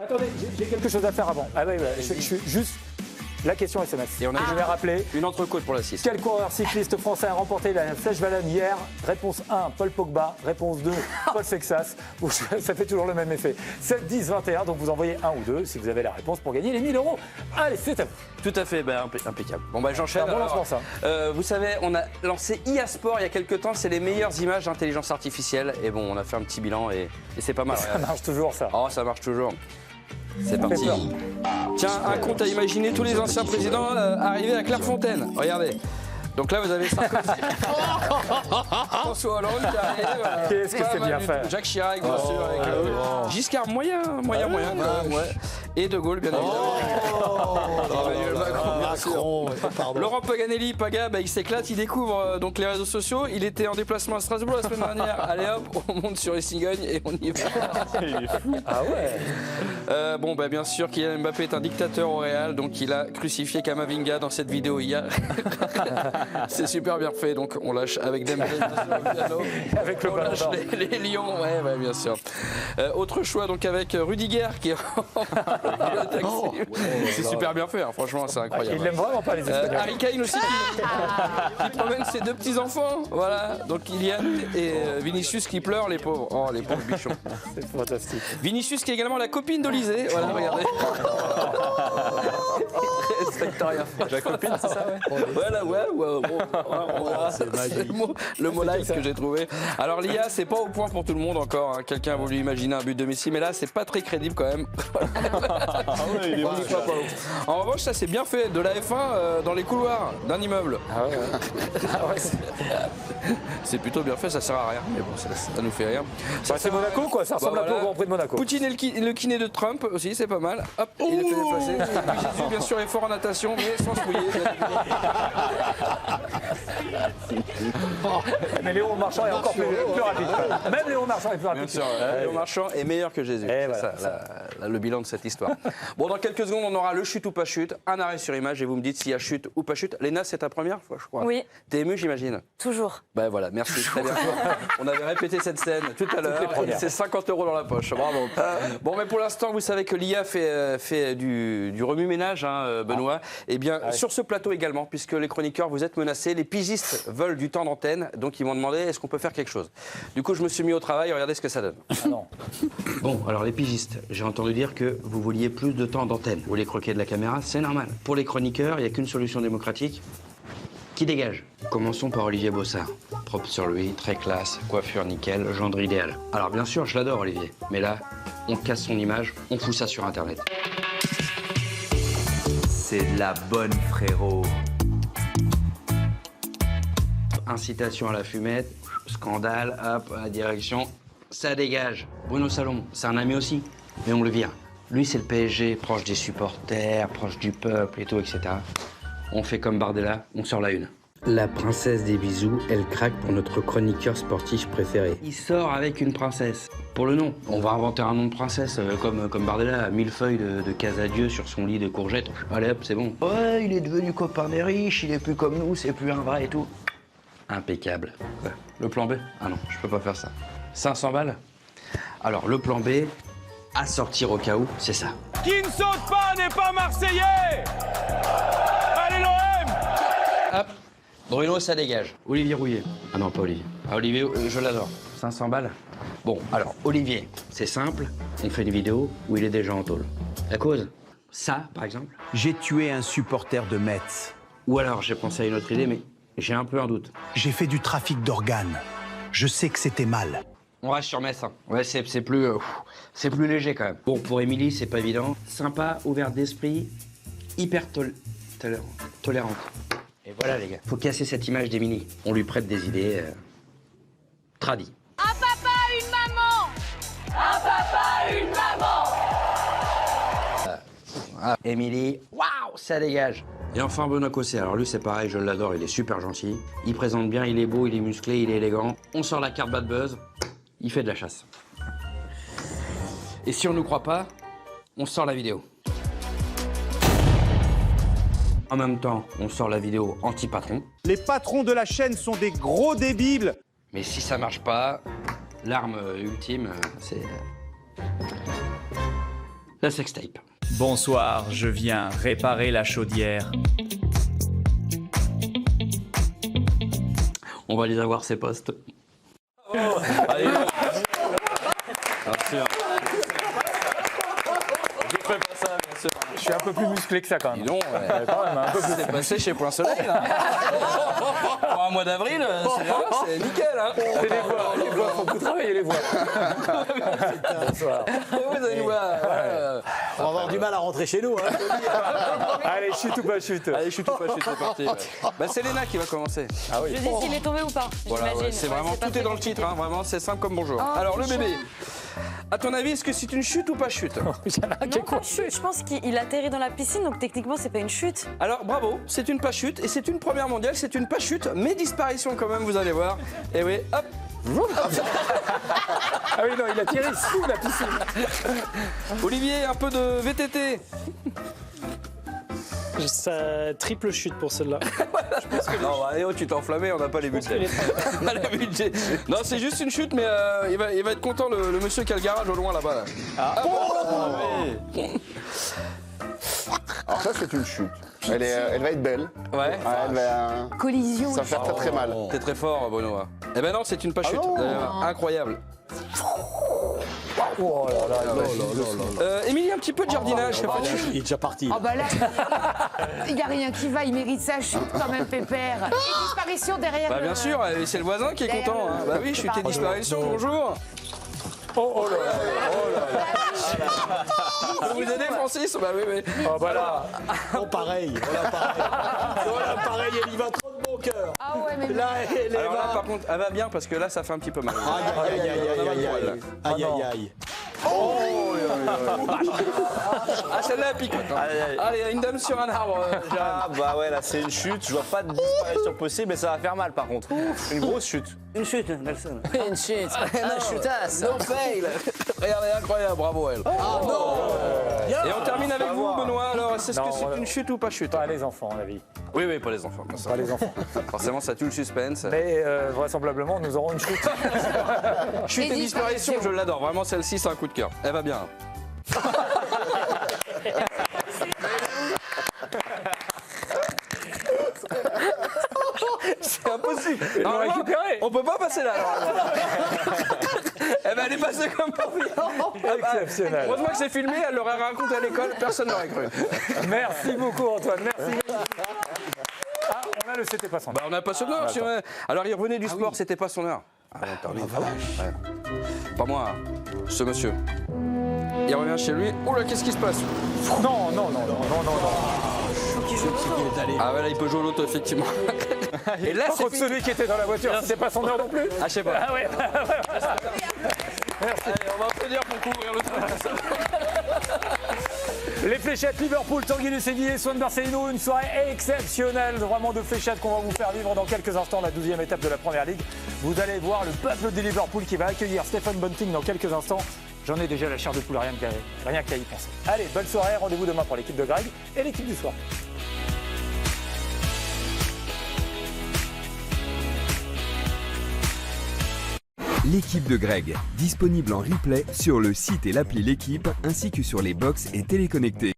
Attendez, j'ai quelque chose à faire avant. Ah ouais, je suis juste... La question SMS. Et on a je vais rappeler. Une entrecôte pour la 6. Quel coureur cycliste français a remporté la Flèche Wallonne hier? Réponse 1, Paul Pogba. Réponse 2, Paul Sexas. Ça fait toujours le même effet. 7, 10, 21. Donc vous envoyez un ou deux si vous avez la réponse pour gagner les 1000 €. Allez, c'est à vous. Tout à fait, impeccable. Bon, j'enchaîne. C'est un bon lancement, ça. Vous savez, on a lancé IA Sport il y a quelques temps. C'est les meilleures images d'intelligence artificielle. Et bon, on a fait un petit bilan et c'est pas mal. Ça marche toujours, ça. Oh, ça marche toujours. C'est parti. Tiens, un compte à imaginer tous les anciens présidents arrivés à Clairefontaine. Regardez. Donc là, vous avez Sarkozy, François Hollande qui arrive. Qu'est-ce que c'est bien fait. Jacques Chirac, bien sûr. Avec Giscard, moyen quand même, ouais. Et De Gaulle, bien évidemment. Emmanuel Macron, bien sûr. Laurent Paganelli, Paga, il s'éclate, il découvre donc les réseaux sociaux. Il était en déplacement à Strasbourg la semaine dernière. Allez hop, on monte sur les cigognes et on y va. Il est fou. Ah ouais. Bien sûr, Kylian Mbappé est un dictateur au Real, donc il a crucifié Kamavinga dans cette vidéo hier. C'est super bien fait, donc on lâche avec Dembélé, avec le ballon d'or. Les Lions, ouais, bien sûr. Autre choix donc avec Rudiger qui est c'est super bien fait, hein, franchement, c'est incroyable. Il n'aime vraiment pas les Espagnols. Harry Kane aussi qui promène ses deux petits enfants, voilà. Donc Kylian et Vinicius qui pleurent, les pauvres. Oh, les pauvres bichons. C'est fantastique. Vinicius qui est également la copine d'Olysée, voilà, regardez. Respecte rien. La copine, c'est ça, ouais. Voilà, ouais. C'est le mot like que j'ai trouvé. Alors l'IA, c'est pas au point pour tout le monde encore. Hein. Quelqu'un a voulu imaginer un but de Messi, mais là, c'est pas très crédible quand même. En revanche, ça c'est bien fait. De la F1 dans les couloirs d'un immeuble. C'est plutôt bien fait, ça sert à rien. Mais bon, ça nous fait rire. C'est Monaco, quoi. Ça ressemble un peu au Grand Prix de Monaco. Poutine et le kiné de Trump aussi, c'est pas mal. Hop, il est fait déplacer. Et puis Jésus, bien sûr, est fort en natation, mais sans se mouiller. Mais Léon Marchand est encore plus rapide. Même Léon Marchand est plus rapide. Bien sûr, Léon Marchand est meilleur que Jésus. C'est ça, le bilan de cette histoire. Bon, dans quelques secondes, on aura le chute ou pas chute, un arrêt sur image et vous me dites s'il y a chute ou pas chute. Léna, c'est ta première fois, je crois. Oui. T'es émue, j'imagine? Toujours. Ben voilà, merci. Très bien. On avait répété cette scène tout à l'heure. C'est 50 € dans la poche. Bravo. Bon, mais pour l'instant, vous savez que l'IA fait du remue-ménage, hein, Benoît. Eh bien, sur ce plateau également, puisque les chroniqueurs, vous êtes menacés, les pigistes veulent du temps d'antenne, donc ils m'ont demandé est-ce qu'on peut faire quelque chose. Du coup, je me suis mis au travail, regardez ce que ça donne. Ah non. Bon, alors les pigistes, j'ai entendu dire que vous vouliez plus de temps d'antenne. Vous voulez croquer de la caméra, c'est normal. Pour les chroniqueurs, il n'y a qu'une solution démocratique. Qui dégage? Commençons par Olivier Bossard. Propre sur lui, très classe, coiffure nickel, gendre idéal. Alors bien sûr, je l'adore Olivier, mais là, on casse son image, on fout ça sur Internet. C'est de la bonne, frérot. Incitation à la fumette, scandale, hop, à la direction, ça dégage. Bruno Salomon, c'est un ami aussi, mais on le vire. Lui, c'est le PSG, proche des supporters, proche du peuple et tout, etc. On fait comme Bardella, on sort la une. La princesse des bisous, elle craque pour notre chroniqueur sportif préféré. Il sort avec une princesse. Pour le nom, on va inventer un nom de princesse, comme Bardella, 1000 feuilles de Casadieu sur son lit de courgettes. Allez hop, c'est bon. Ouais, il est devenu copain des riches, il est plus comme nous, c'est plus un vrai et tout. Impeccable. Ouais. Le plan B? Ah non, je peux pas faire ça. 500 balles? Alors, le plan B, à sortir au cas où, c'est ça. Qui ne saute pas n'est pas Marseillais. Allez l'OM. Hop, Bruno, ça dégage. Olivier Rouillet. Ah non, pas Olivier. Ah, Olivier, je l'adore. 500 balles? Bon, alors, Olivier, c'est simple. On fait une vidéo où il est déjà en tôle. La cause? Ça, par exemple. J'ai tué un supporter de Metz. Ou alors, j'ai pensé à une autre idée, mais j'ai un peu un doute. J'ai fait du trafic d'organes. Je sais que c'était mal. On reste sur Metz. Hein. Ouais, c'est plus léger quand même. Bon, pour Émilie, c'est pas évident. Sympa, ouverte d'esprit, hyper tolérante. Et voilà, les gars. Faut casser cette image d'Émilie. On lui prête des idées tradies. Un papa, une maman. Un papa, une maman. Émilie, waouh, ça dégage. Et enfin, Benoît Cosset. Alors lui, c'est pareil, je l'adore, il est super gentil. Il présente bien, il est beau, il est musclé, il est élégant. On sort la carte bad buzz, il fait de la chasse. Et si on nous croit pas, on sort la vidéo. En même temps, on sort la vidéo anti-patron. Les patrons de la chaîne sont des gros débiles. Mais si ça marche pas, l'arme ultime, c'est... la sextape. Bonsoir, je viens réparer la chaudière. On va les avoir, ces postes. Allez, bien sûr. Je ferai pas ça, bien sûr. Je suis un peu plus musclé que ça quand Dis même. donc, Quand même, un peu plus. c'est passé chez Point Soleil, là. Pour un mois d'avril, c'est nickel, hein. C'est les voix, faut beaucoup travailler les voix. Bonsoir. Vous allez voir. On va avoir du mal à rentrer chez nous. Hein. Allez, chute ou pas chute. Allez, chute ou pas chute, c'est parti. Bah, c'est Léna qui va commencer. Ah oui. Je dis s'il est tombé ou pas. Voilà, j'imagine. ouais, c'est vraiment, pas tout très est dans le compliqué. titre, hein, vraiment, c'est simple comme bonjour. Oh, Alors, le c'est bébé, à ton avis, est-ce que c'est une chute ou pas chute? Non, pas chute. Je pense qu'il atterrit dans la piscine, donc techniquement, c'est pas une chute. Alors, bravo, c'est une pas chute, et c'est une première mondiale, c'est une pas chute, mais disparition quand même, vous allez voir. Et oui, hop. Ah oui, non, il a tiré sous la piscine. Olivier, un peu de VTT. Ça triple chute pour celle-là. Non, bah, tu t'es enflammé, on n'a pas les budgets. On n'a pas les budgets. Non, c'est juste une chute, mais il va être content, le monsieur qui a le garage au loin là-bas. Là. Alors ça c'est une chute. Elle va être belle. Ouais. Elle va, Collision. ça va faire très très mal. T'es très fort, Benoît. Eh ben non, c'est une pas chute. Incroyable. Oh là là, Émilie, un petit peu de jardinage. c'est pas de chute. Il est déjà parti. Ah bah là, il n'y a rien qui va, il mérite sa chute quand même, Pépère. Et disparition derrière. Bah bien sûr, c'est le voisin qui est Derrière content. Hein. le- Bah oui, chute et disparition, bonjour. oh là là. Je peux vous aider, Francis? Bah oui, oui. Oh bah là. Oh, pareil. Voilà, pareil. Voilà, pareil, elle y va trop de bon cœur. Ah ouais, mais Là, elle est Alors là, va. par contre, elle va bien parce que là, ça fait un petit peu mal. Aïe, aïe, aïe, aïe, aïe, aïe. Aïe, aïe, aïe. Ah, celle-là, elle pique. Allez, une dame sur un arbre. Ah bah ouais, là c'est une chute, je vois pas de disparition possible, mais ça va faire mal par contre. Une grosse chute. Une chute, Nelson. une chute. Un chutasse. No fail. Regardez, incroyable, bravo elle. Et on termine avec vous, Benoît. Alors, est-ce que Non, c'est une chute ou pas chute? Pas les enfants, à la vie. Oui, oui, pas les enfants. bien sûr. Pas les enfants. Forcément, ça tue le suspense. Mais vraisemblablement, nous aurons une chute. Chute et disparition, je l'adore. Vraiment, celle-ci, c'est un coup de cœur. Elle va bien. C'est impossible. Ils l'ont Normalement, récupéré. on peut pas passer là. Eh ben, elle est passée comme pour Exceptionnel. Heureusement que c'est filmé, elle l'aurait raconté à l'école, personne n'aurait cru. Merci beaucoup, Antoine. Merci. Ah, on a le c'était pas son. Bah, on n'a pas son heure. Alors, il revenait du sport, c'était pas son heure. Ah, on termine. Ouais. Pas moi, hein. Ce monsieur. Il revient chez lui. Oh là, qu'est-ce qui se passe? Non, non, non, non, non, non, non. Ah ouais, là, il peut jouer au loto, effectivement. Et là, Par c'est contre, fini. celui qui était dans la voiture, c'était pas son heure non plus. Ah, je sais pas. Ah ouais. Allez, on va applaudir pour couvrir le truc. Les fléchettes Liverpool, Tanguy Séguier, Swan Marcelino, une soirée exceptionnelle, vraiment de fléchettes qu'on va vous faire vivre dans quelques instants, la 12e étape de la Première Ligue. Vous allez voir le peuple de Liverpool qui va accueillir Stephen Bunting dans quelques instants. J'en ai déjà la chair de poule, rien qu'à y penser. Allez, bonne soirée, rendez-vous demain pour l'équipe de Greg et l'équipe du soir. L'équipe de Greg, disponible en replay sur le site et l'appli L'équipe, ainsi que sur les box et téléconnectés.